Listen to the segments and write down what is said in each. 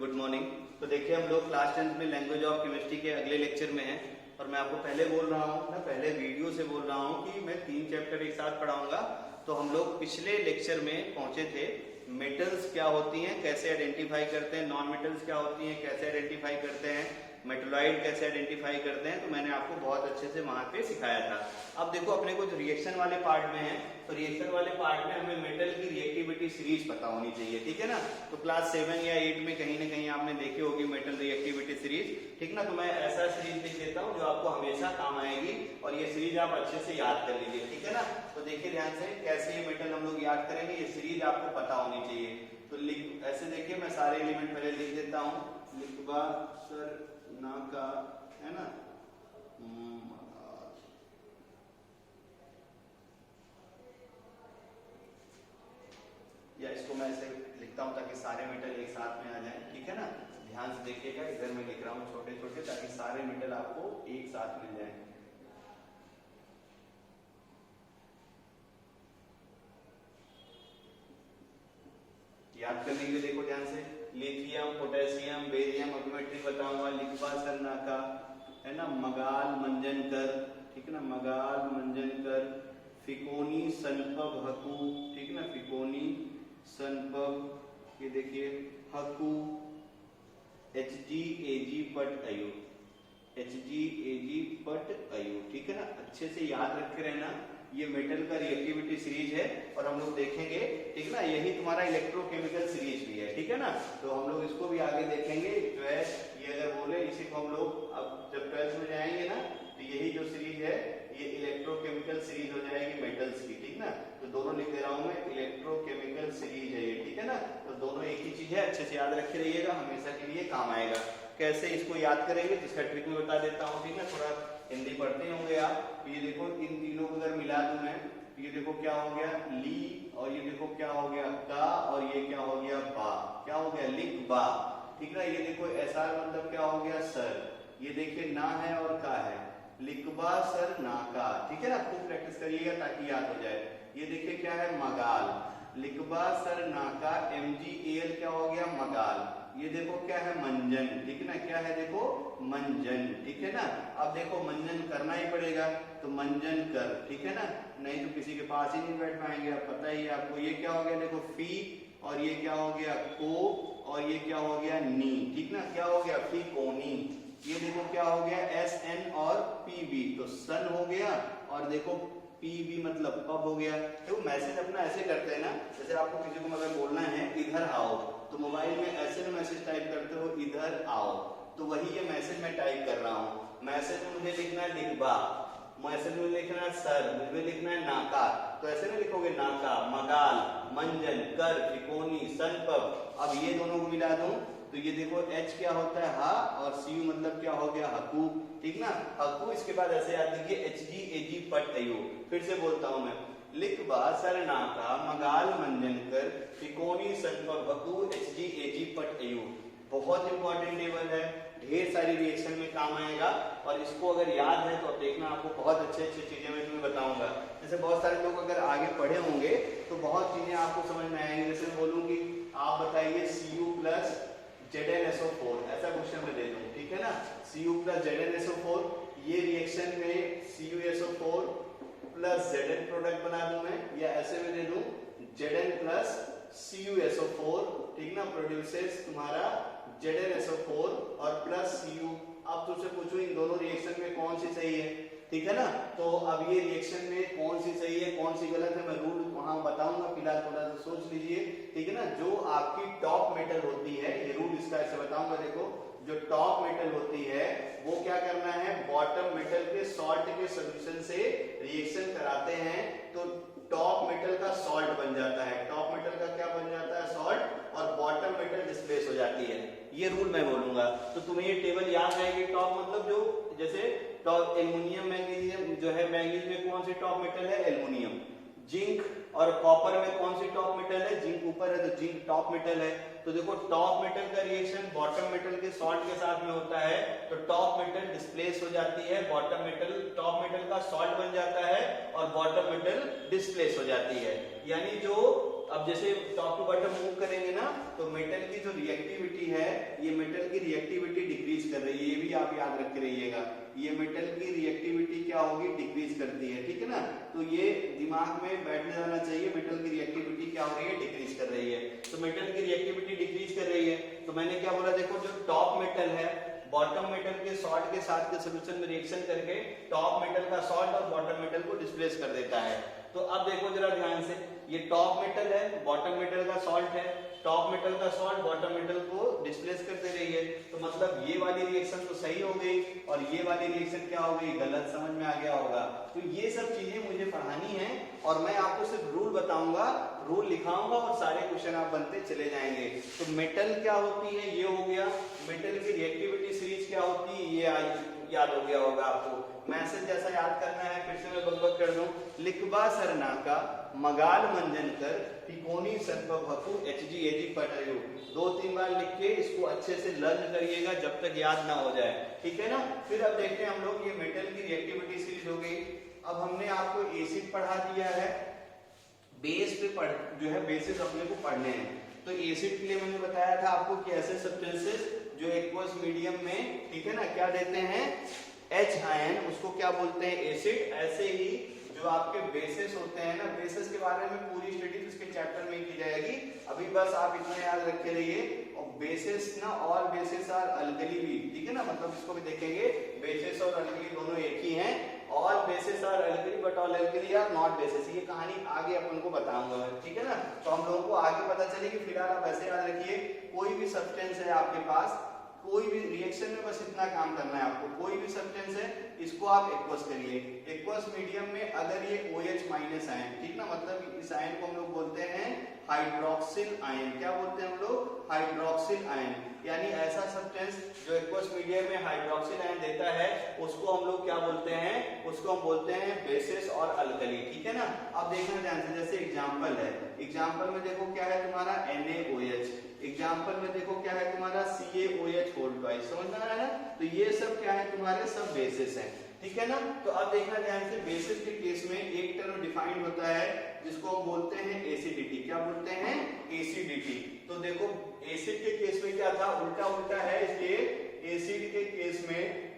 Good morning. तो देखिए हम लोग क्लास 10 में लैंग्वेज ऑफ केमिस्ट्री के अगले लेक्चर में हैं और मैं आपको पहले बोल रहा हूँ ना, पहले वीडियो से बोल रहा हूँ कि मैं 3 चैप्टर एक साथ पढ़ाऊंगा। तो हम लोग पिछले लेक्चर में पहुंचे थे मेटल्स क्या होती हैं, कैसे आइडेंटिफाई करते हैं, नॉन मेटल्स क्या होती हैं, कैसे आइडेंटिफाई करते हैं, मेटलॉइड कैसे आइडेंटिफाई करते हैं। तो मैंने आपको बहुत अच्छे से वहां पे सिखाया था। अब देखो अपने को जो रिएक्शन वाले पार्ट में है, तो रिएक्शन वाले पार्ट में हमें मेटल की रिएक्टिविटी सीरीज पता होनी चाहिए, ठीक है ना। तो क्लास 7 या 8 में कहीं ना कहीं आपने देखी होगी मेटल रिएक्टिविटी सीरीज, ठीक ना। तो मैं ऐसा सीरीज लिख देता हूँ जो आपको हमेशा काम आएगी और ये सीरीज आप अच्छे से याद कर लीजिए, ठीक है ना। तो देखिए ध्यान से कैसे ये मेटल हम लोग याद करेंगे, ये सीरीज आपको पता होनी चाहिए। तो लिख ऐसे देखिए, मैं सारे एलिमेंट पहले लिख देता हूँ। लिखवा सर ना का, है ना, या इसको मैं ऐसे लिखता हूं ताकि सारे मेटल एक साथ में आ जाएं, ठीक है ना। ध्यान से देखिएगा, इधर मैं लिख रहा हूं छोटे छोटे ताकि सारे मेटल आपको एक साथ मिल जाएं। याद कर लीजिए, देखो ध्यान से। लिथियम, पोटेशियम, बेरियम, अग्निमेट्री बताऊंगा। लिखवा सरना का, है ना, मगाल मंजनकर, ठीक है ना, मगाल मंजनकर, फिकोनी सनपब हकू, ठीक है ना, फिकोनी सनपब, ये देखिए हकू, HgAg पट अयु, HgAg पट अयु, ठीक है ना। अच्छे से याद रखे रहना, ये मेटल का रिएक्टिविटी सीरीज है और हम लोग देखेंगे, ठीक ना। यही तुम्हारा इलेक्ट्रोकेमिकल सीरीज भी है, ठीक है ना। तो हम लोग इसको भी आगे देखेंगे। जो है ये अगर बोले इसी को हम लोग अब जब 12th में जाएंगे ना, तो यही जो सीरीज है ये इलेक्ट्रोकेमिकल सीरीज हो जाएगी मेटल्स की, ठीक ना। तो दोनों लिख दे रहा हूं मैं, इलेक्ट्रोकेमिकल सीरीज है ये, ठीक है ना। तो दोनों एक ही चीज है, अच्छे से याद रखे रहिएगा, हमेशा के लिए काम आएगा। कैसे इसको याद करेंगे जिसका ट्रिक में बता देता हूँ, ठीक है। थोड़ा हिंदी पढ़ते होंगे आप। ये देखो इन तीनों को अगर मिला दूं मैं, ये देखो क्या हो गया ली, और ये देखो क्या हो गया का, और ये क्या हो गया बा, क्या हो गया लिख बा, ठीक ना। ये देखो ऐसा मतलब क्या हो गया सर, ये देखिए ना है और का है, लिखबा सर ना का, ठीक है ना। खूब प्रैक्टिस करिएगा ताकि याद हो जाए। ये देखिए क्या है मगाल, लिखबा सर ना का, MgAl क्या हो गया मगाल। ये देखो क्या है मंजन, ठीक है ना, क्या है देखो मंजन, ठीक है ना। अब देखो मंजन करना ही पड़ेगा, तो मंजन कर, ठीक है ना, नहीं तो किसी के पास ही नहीं बैठ पाएंगे, अब पता ही है आपको। ये क्या हो गया देखो फी, और ये क्या हो गया को, और ये क्या हो गया नी, ठीक ना, क्या हो गया फी कोनी। ये देखो क्या हो गया SN और PB, तो सन हो गया, और देखो PB मतलब पब हो गया। देखो मैसेज अपना ऐसे करते हैं ना, जैसे आपको किसी को अगर बोलना है इधर आओ, तो मोबाइल में ऐसे में मैसेज टाइप करते हो इधर आओ, तो वही ये मैसेज मैं टाइप कर रहा हूँ। मैसेज में मुझे लिखना है लिखबा, मैसेज में लिखना है सर, मुझे लिखना है नाका, तो ऐसे में लिखोगे नाका, मगाल, मंजन, कर, त्रिकोणी, सनपब। अब ये दोनों को मिला दूं तो ये देखो H क्या होता है हा, और CU मतलब क्या हो गया हकू, ठीक ना, हकू। इसके बाद ऐसे याद लीजिए HgAg पट अयु। फिर से बोलता हूं मैं, लिखबा सर नाका, मगाल मंजन कर, त्रिकोणी सनपब हकू, HgAg पट अयु। बहुत इंपॉर्टेंट टेबल है, ढेर सारी रिएक्शन में काम आएगा, और इसको अगर याद है तो अब देखना आपको बहुत अच्छे अच्छे चीजें मैं तुम्हें बताऊंगा। जैसे बहुत सारे लोग अगर आगे पढ़े होंगे तो बहुत चीजें आपको समझ में आएंगी। जैसे मैं बोलूंगी आप बताइए Cu प्लस ZnSO4, ऐसा क्वेश्चन में दे दूं, ठीक है ना। Cu प्लस ZnSO4, ये रिएक्शन में CuSO4 प्लस Zn प्रोडक्ट बना दूं मैं, या ऐसे में दे दूं Zn प्लस CuSO4, ठीक ना, प्रोड्यूसेस तुम्हारा ZnSO4 और प्लस Cu। अब तुझसे पूछूं इन दोनों रिएक्शन में कौन सी सही है, ठीक है ना। तो अब ये रिएक्शन में कौन सी सही है कौन सी गलत है मैं रूल वहां बताऊंगा, फिलहाल थोड़ा सा सोच लीजिए, ठीक है ना। जो आपकी टॉप मेटल होती है, ये रूल इसका ऐसे बताऊंगा। देखो जो टॉप मेटल होती है वो क्या करना है, बॉटम मेटल के सॉल्ट के सोल्यूशन से रिएक्शन कराते हैं, तो टॉप मेटल का सॉल्ट बन जाता है, टॉप मेटल का क्या बन जाता है सॉल्ट, और बॉटम मेटल डिस्प्लेस हो जाती है। ये रूल मैं बोलूंगा तो तुम्हें ये टेबल याद रहेगी। टॉप मतलब जो जैसे टॉप एल्युमिनियम मैग्नीशियम जो है, मैग्नीज में कौन सी टॉप मेटल है एल्युमिनियम, जिंक और कॉपर में कौन सी टॉप मेटल है, जिंक ऊपर है तो जिंक टॉप मेटल है। तो देखो टॉप मेटल का रिएक्शन बॉटम मेटल के सॉल्ट के साथ में होता है, तो टॉप मेटल डिस्प्लेस हो जाती है, बॉटम मेटल टॉप मेटल का सॉल्ट बन जाता है, और बॉटम मेटल डिस्प्लेस हो जाती है। यानी जो अब जैसे टॉप टू बॉटम मूव करेंगे ना तो मेटल की जो रिएक्टिविटी है, ये मेटल की रिएक्टिविटी डिक्रीज कर रही है, ये भी आप याद रख के रहिएगा। ये मेटल की रिएक्टिविटी क्या होगी, डिक्रीज करती है, ठीक है ना। तो ये दिमाग में बैठ जाना चाहिए, मेटल की रिएक्टिविटी क्या हो रही है, डिक्रीज कर रही है। तो मेटल की रिएक्टिविटी डिक्रीज कर रही है, तो मैंने क्या बोला, देखो जो टॉप मेटल है बॉटम मेटल के सॉल्ट के साथ के सॉल्यूशन में रिएक्शन करके टॉप मेटल का सॉल्ट और बॉटम मेटल को डिस्प्लेस कर देता है। तो अब देखो जरा ध्यान से, ये टॉप मेटल है, बॉटम मेटल का सॉल्ट है, टॉप मेटल का सॉल्ट बॉटम मेटल को डिस्प्लेस कर दे रही है। तो मतलब ये वाली रिएक्शन तो सही हो गई और ये वाली रिएक्शन क्या हो गई, गलत। समझ में आ गया होगा। तो ये सब चीजें मुझे पढ़ानी है और मैं आपको सिर्फ रूल बताऊंगा, रूल लिखाऊंगा और सारे क्वेश्चन आप बनते चले जाएंगे। तो मेटल क्या होती है, ये हो गया। मेटल की रिएक्टिविटी सीरीज क्या होती है, ये याद हो गया होगा आपको। मैसेज जैसा याद करना है, फिर से मैं बकबक कर दूं। लिखबा सरनाका मगाल मंजन कर तिकोनी सर्पभकु HGAG पटायु। 2-3 बार लिख के इसको अच्छे से लर्न करिएगा जब तक याद ना हो जाए, ठीक है ना। फिर अब देखते हैं हम लोग, ये मेटल की रिएक्टिविटी सीरीज हो गई। अब हमने आपको एसिड पढ़ा दिया है, बेस पे जो है बेसिस अपने को पढ़ने हैं। तो एसिड के लिए मैंने बताया था आपको कि ऐसे सब्सटेंसेस जो एक्वस मीडियम में, ठीक है ना, क्या देते हैं, H आयन, उसको क्या बोलते हैं, एसिड। ऐसे ही जो आपके बेसिस होते हैं ना, बेसिस के बारे में पूरी स्टडी इसके चैप्टर में की जाएगी, अभी बस आप इतना याद रखे रहिए। और बेसिस ना, ऑल बेसिस आर अल्कली भी, ठीक है ना, मतलब इसको भी देखेंगे, बेसिस और अल्कली दोनों एक ही हैं। All bases are alkali but all alkali are not bases. ये कहानी आगे अपन को बताऊंगा, ठीक है ना। तो हम लोगों को आगे पता चलेगी। फिलहाल आप ऐसे याद रखिए, कोई भी सब्सटेंस है आपके पास, कोई भी रिएक्शन में बस इतना काम करना है आपको, कोई भी सब्सटेंस है इसको आप एक्वस करिए। एक्वस मीडियम में अगर ये OH माइनस आयन, ठीक ना, मतलब इस आयन को हम लोग बोलते हैं हाइड्रोक्सिल आयन। क्या बोलते हैं हम लोग, हाइड्रोक्सिल आयन। यानी ऐसा सब्सटेंस जो एक्वस मीडियम में हाइड्रोक्सिल आयन देता है, उसको हम लोग क्या बोलते हैं, उसको हम बोलते हैं बेसिस और अल्कली, ठीक है ना। अब देखना ध्यान से, जैसे एग्जांपल है, एग्जांपल में देखो क्या है तुम्हारा NaOH, एग्जांपल में देखो क्या है तुम्हारा CaOH होल ट्वाइस। समझ में आ रहा है ना। तो ये सब क्या है तुम्हारे, सब बेसिस हैं, ठीक है ना। तो अब देखना ध्यान से, बेसिस के केस में एक टर्म डिफाइंड होता है जिसको हम बोलते हैं एसिडिटी। क्या बोलते हैं, एसिडिटी। तो देखो एसिड के केस में क्या था, उल्टा उल्टा है, इसलिए एसिड के केस में,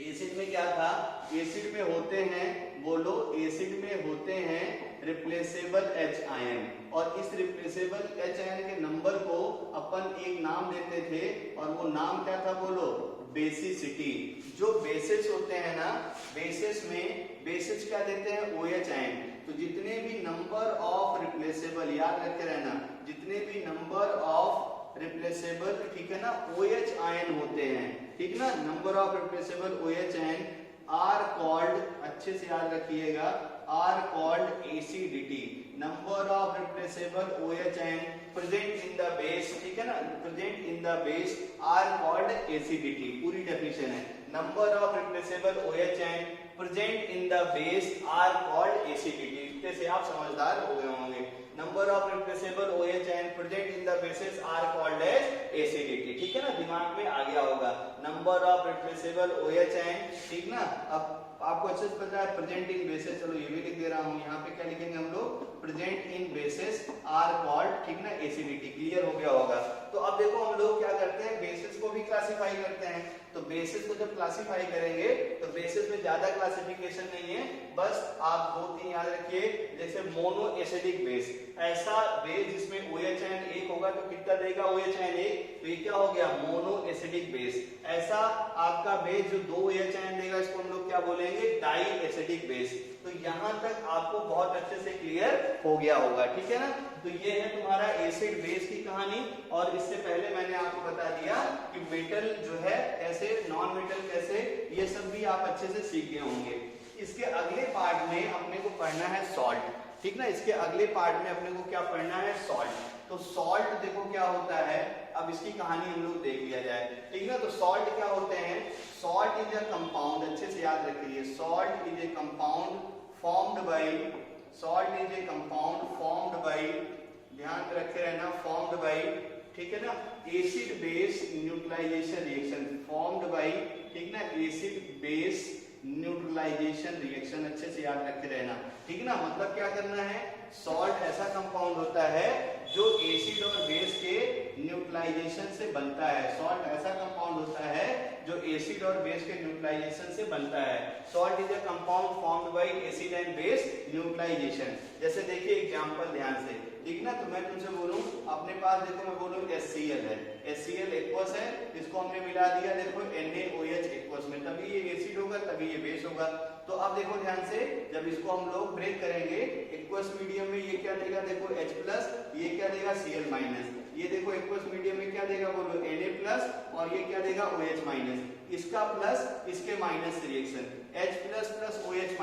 एसिड में क्या था, एसिड में होते हैं, बोलो, एसिड में होते हैं रिप्लेसेबल H आयन। और इस रिप्लेसेबल H आयन के नंबर को अपन एक नाम देते थे और वो नाम क्या था, बोलो, बेसिसिटी। जो बेसिस होते हैं ना, बेसिस में बेसिस क्या देते हैं, OH आयन। तो जितने भी नंबर ऑफ रिप्लेसेबल, याद रखे रहना, जितने भी नंबर ऑफ रिप्लेसेबल, ठीक है ना, OH आयन होते हैं, ठीक ना, number of replaceable OH ion are called, अच्छे से याद रखिएगा, are called acidity. Number of replaceable OH ion present in the base, ठीक है ना, present in the base are called acidity. पूरी डेफिनेशन है, number of replaceable OH ion present in the base are called acidity. इतने से आप समझदार हो गए होंगे। Number of replaceable OH ion present in the bases are called as acidity, ठीक है ना, दिमाग में आ गया होगा। Number of replaceable OH ion, ठीक ना। अब आपको अच्छे से पता है प्रेजेंट इन बेसिस, चलो ये भी लिख दे रहा हूं, यहाँ पे क्या लिखेंगे हम लोग, present in basis are called, ठीक ना, एसिडिटी। क्लियर हो गया होगा। तो अब देखो हम लोग क्या करते हैं, बेसिस को भी क्लासिफाई करते हैं। तो बेसिस को जब क्लासिफाई करेंगे तो बेसिस में ज्यादा क्लासिफिकेशन नहीं है, बस आप 2-3 याद रखिए। जैसे मोनो एसिडिक बेस, ऐसा बेस जिसमें OH आयन एक होगा तो कितना देगा, OH आयन एक, तो ये क्या हो गया, मोनो एसिडिक बेस। ऐसा आपका बेस जो 2 OH आयन देगा, इसको हम लोग क्या बोलेंगे, डाई एसिडिक बेस। तो यहाँ तक आपको बहुत अच्छे से क्लियर हो गया होगा, ठीक है ना। तो ये है तुम्हारा एसिड बेस की कहानी। और इससे पहले मैंने आपको बता दिया कि मेटल जो है कैसे, नॉन मेटल कैसे, ये सब भी आप अच्छे से सीख गए होंगे। इसके अगले पार्ट में अपने को पढ़ना है सॉल्ट, ठीक ना। इसके अगले पार्ट में अपने को क्या पढ़ना है, सॉल्ट। तो सॉल्ट देखो क्या होता है, अब इसकी कहानी हम लोग देख लिया जाए, ठीक ना। तो सॉल्ट क्या होते हैं, सॉल्ट इज अ कंपाउंड, अच्छे से याद रखिए, salt is a compound formed by, salt is a compound formed by, ध्यान रखे रहना, फॉर्म्ड बाय, ठीक है ना, acid base neutralization reaction, formed by, ठीक ना, एसिड बेस न्यूट्रलाइजेशन रिएक्शन। अच्छे से याद रखे रहना, ठीक ना। मतलब क्या करना है, सॉल्ट ऐसा कंपाउंड होता है जो एसिड और बेस के न्यूट्रलाइजेशन से बनता है। सॉल्ट ऐसा कंपाउंड होता है जो एसिड और बेस के न्यूट्रलाइजेशन से बनता है। Salt is a compound formed by acid and base neutralization. जैसे देखिए एग्जांपल ध्यान से, ठीक ना, तो मैं तुमसे बोलूं अपने पास देखो, मैं बोलूं HCl है, HCl एक्वस है, इसको हमने मिला दिया देखो NaOH एक्वस में, तभी ये एसिड होगा तभी ये बेस होगा। तो अब देखो ध्यान से, जब इसको हम लोग ब्रेक करेंगे एक्वस मीडियम में, ये क्या देगा देखो H+, ये क्या देगा Cl-, ये देखो एक्वस मीडियम में क्या देगा बोलो Na+, और ये क्या देगा OH-, इसका प्लस इसके माइनस से रिएक्शन H+ OH-,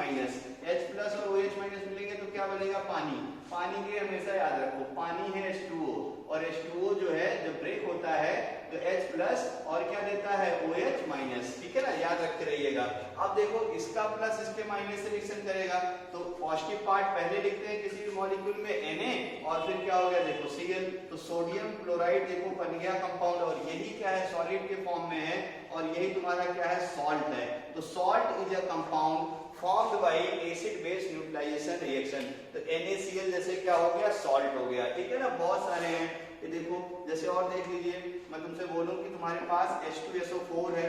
H+ और OH- मिलेंगे तो क्या बनेगा पानी। पानी के हमेशा याद रखो, पानी है H2O, और H2O जो है जब ब्रेक होता है तो H+ और क्या देता है OH-, ठीक है ना, याद रखते रहिएगा। अब देखो इसका प्लस इसके माइनस से रिएक्शन करेगा, तो पॉजिटिव पार्ट पहले लिखते हैं किसी भी मॉलिक्यूल में Na, और फिर क्या हो गया देखो Cl, तो सोडियम क्लोराइड देखो बन गया कंपाउंड, और यही क्या है सॉलिड के फॉर्म में है, और यही तुम्हारा क्या है सॉल्ट है। तो salt is a compound formed by acid base neutralization reaction. तो NaCl जैसे क्या हो गया सॉल्ट हो गया, ठीक है ना, बहुत सारे हैं ये देखो। जैसे और देख लीजिए, मैं तुमसे बोलूं कि तुम्हारे पास H2SO4 है,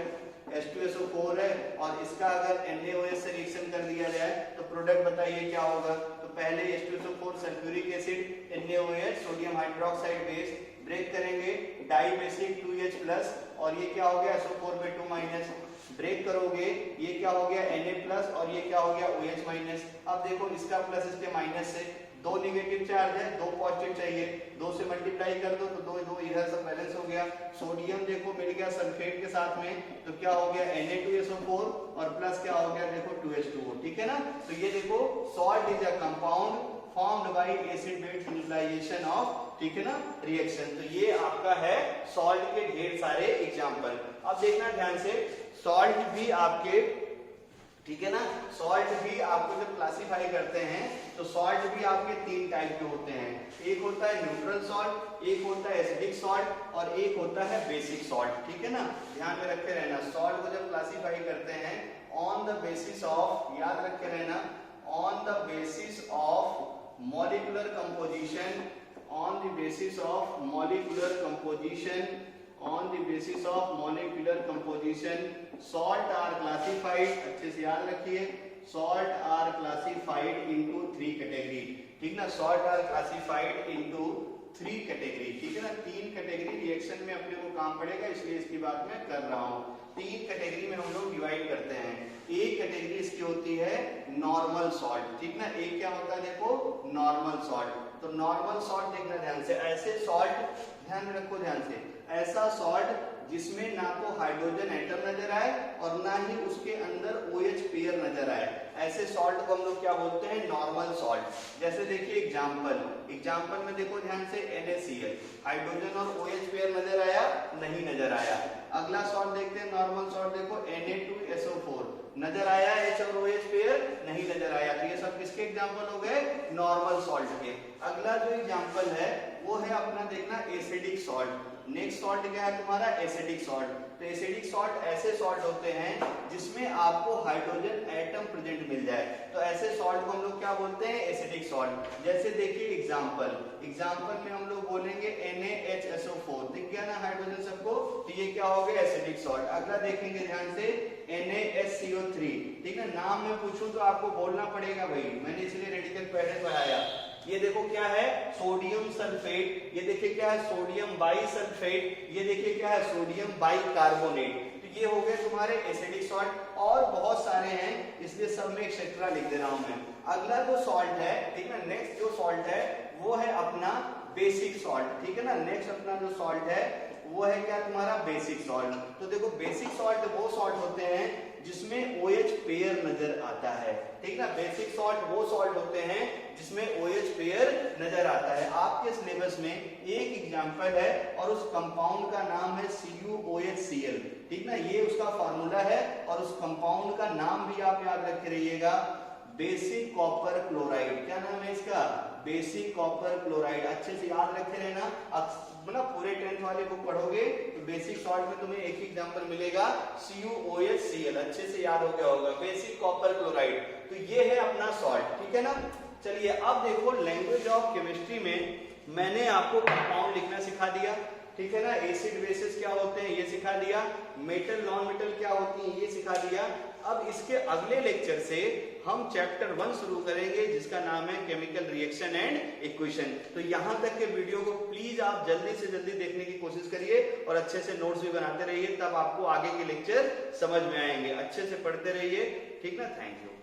H2SO4 है, और इसका अगर NaOH से रिएक्शन कर दिया जाए तो प्रोडक्ट बताइए क्या होगा। तो पहले H2SO4 sulphuric acid NaOH sodium hydroxide base break करेंगे, डाई बेसिक 2H+, और ये क्या हो गया SO4 में 2-, ब्रेक करोगे ये क्या हो गया Na+, और ये क्या हो गया OH-। अब देखो इसका प्लस इसके माइनस से, दो नेगेटिव चार्ज है दो पॉजिटिव चाहिए, दो से मल्टीप्लाई कर दो तो दो दो इधर सब बैलेंस हो गया। सोडियम देखो मिल गया सल्फेट के साथ में, तो क्या हो गया Na2SO4, और प्लस क्या हो गया देखो 2H2O, ठीक है ना। तो ये देखो salt is a compound formed by acid base neutralization of, ठीक है ना, रिएक्शन। तो ये आपका है सॉल्ट के ढेर सारे एग्जांपल। अब देखना ध्यान से, सॉल्ट भी आपके, ठीक है ना, सॉल्ट भी आपको जब क्लासिफाई करते हैं तो सॉल्ट भी आपके तीन टाइप के होते हैं। एक होता है न्यूट्रल सॉल्ट, एक होता है एसिडिक सॉल्ट, और एक होता है बेसिक सॉल्ट, ठीक है ना, ध्यान में रखे रहना। सॉल्ट को जब क्लासिफाई करते हैं ऑन द बेसिस ऑफ, याद रखे रहना, on the basis of molecular composition, on the basis of molecular composition, on the basis of molecular composition, salt are classified, अच्छे से याद रखिए, salt are classified into 3 category, ठीक ना, salt are classified into 3 category, ठीक है ना, 3 category reaction में अपने को काम पड़ेगा, इसलिए इसकी बात मैं कर रहा हूँ। 3 कैटेगरी में हम लोग डिवाइड करते हैं। एक कैटेगरी इसकी होती है नॉर्मल सॉल्ट, ठीक ना, एक क्या होता है देखो नॉर्मल सॉल्ट। तो नॉर्मल सॉल्ट देखना ध्यान से, ऐसे सॉल्ट ध्यान में रखो ध्यान से, ऐसा सॉल्ट जिसमें ना तो हाइड्रोजन एटम नजर आए और ना ही उसके अंदर OH पेयर नजर आए, ऐसे सॉल्ट को हम लोग क्या बोलते हैं नॉर्मल सॉल्ट। जैसे देखिए एग्जांपल में देखो ध्यान से NaCl, हाइड्रोजन और OH पेयर नजर आया नहीं नजर आया। अगला सॉल्ट देखते हैं नॉर्मल सॉल्ट, देखो Na2SO4 नजर आया, H और OH पेयर नहीं नजर आया। तो ये सब किसके एग्जांपल हो गए नॉर्मल सॉल्ट के। अगला जो एग्जांपल है वो है अपना देखना एसिडिक सॉल्ट। नेक्स्ट सॉल्ट क्या है तुम्हारा एसिडिक सॉल्ट। तो एसिडिक सॉल्ट ऐसे सॉल्ट होते हैं जिसमें आपको हाइड्रोजन एटम प्रेजेंट मिल जाए, तो ऐसे सॉल्ट को हम लोग क्या बोलते हैं एसिडिक सॉल्ट। जैसे देखिए एग्जांपल में हम लोग बोलेंगे NaHSO4, दिख गया ना हाइड्रोजन सबको, तो ये क्या हो गया एसिडिक सॉल्ट। अगला देखेंगे ध्यान से NaSCO3, ठीक है, नाम में पूछूं तो आपको बोलना पड़ेगा भाई, मैंने इसलिए रेडिकल पहले पढ़ाया। ये देखो क्या है सोडियम सल्फेट, ये देखिए क्या है सोडियम बाइसल्फेट, ये देखिए क्या है सोडियम बाइकार्बोनेट। तो ये हो गए तुम्हारे एसिडिक सॉल्ट, और बहुत सारे हैं इसलिए सब में एक्सेट्रा लिख दे रहा हूं मैं। अगला जो सॉल्ट है, ठीक है, नेक्स्ट जो सॉल्ट है वो है अपना बेसिक सॉल्ट, ठीक है ना। नेक्स्ट अपना जो सॉल्ट है वो है क्या तुम्हारा बेसिक सॉल्ट। तो देखो बेसिक सॉल्ट वो सॉल्ट होते हैं जिसमें OH पेयर नजर आता है, ठीक ना। बेसिक सॉल्ट वो सॉल्ट होते हैं जिसमें OH पेयर नजर आता है। आपके सिलेबस में एक एग्जांपल है और उस कंपाउंड का नाम है CuOHCl, ठीक ना, ये उसका फार्मूला है और उस कंपाउंड का नाम भी आप याद रखे रहिएगा, बेसिक कॉपर क्लोराइड। क्या नाम है इसका बेसिक कॉपर क्लोराइड, अच्छे से याद रखे रहना। मतलब पूरे 10th वाले बुक पढ़ोगे तो बेसिक सॉल्ट में तुम्हें एक एग्जांपल मिलेगा CuOHCl, अच्छे से याद हो गया होगा बेसिक कॉपर क्लोराइड। तो ये है अपना सॉल्ट, ठीक है ना। चलिए अब देखो लैंग्वेज ऑफ केमिस्ट्री में मैंने आपको कंपाउंड लिखना सिखा दिया, ठीक है ना, एसिड बेसिस क्या होते हैं ये सिखा दिया, मेटल नॉन मेटल क्या होती हैं ये सिखा दिया। अब इसके अगले लेक्चर से हम चैप्टर 1 शुरू करेंगे जिसका नाम है केमिकल रिएक्शन एंड इक्वेशन। तो यहां तक के वीडियो को प्लीज आप जल्दी से जल्दी देखने की कोशिश करिए और अच्छे से नोट्स भी बनाते रहिए, तब आपको आगे के लेक्चर समझ में आएंगे। अच्छे से पढ़ते रहिए, ठीक ना। Thank you.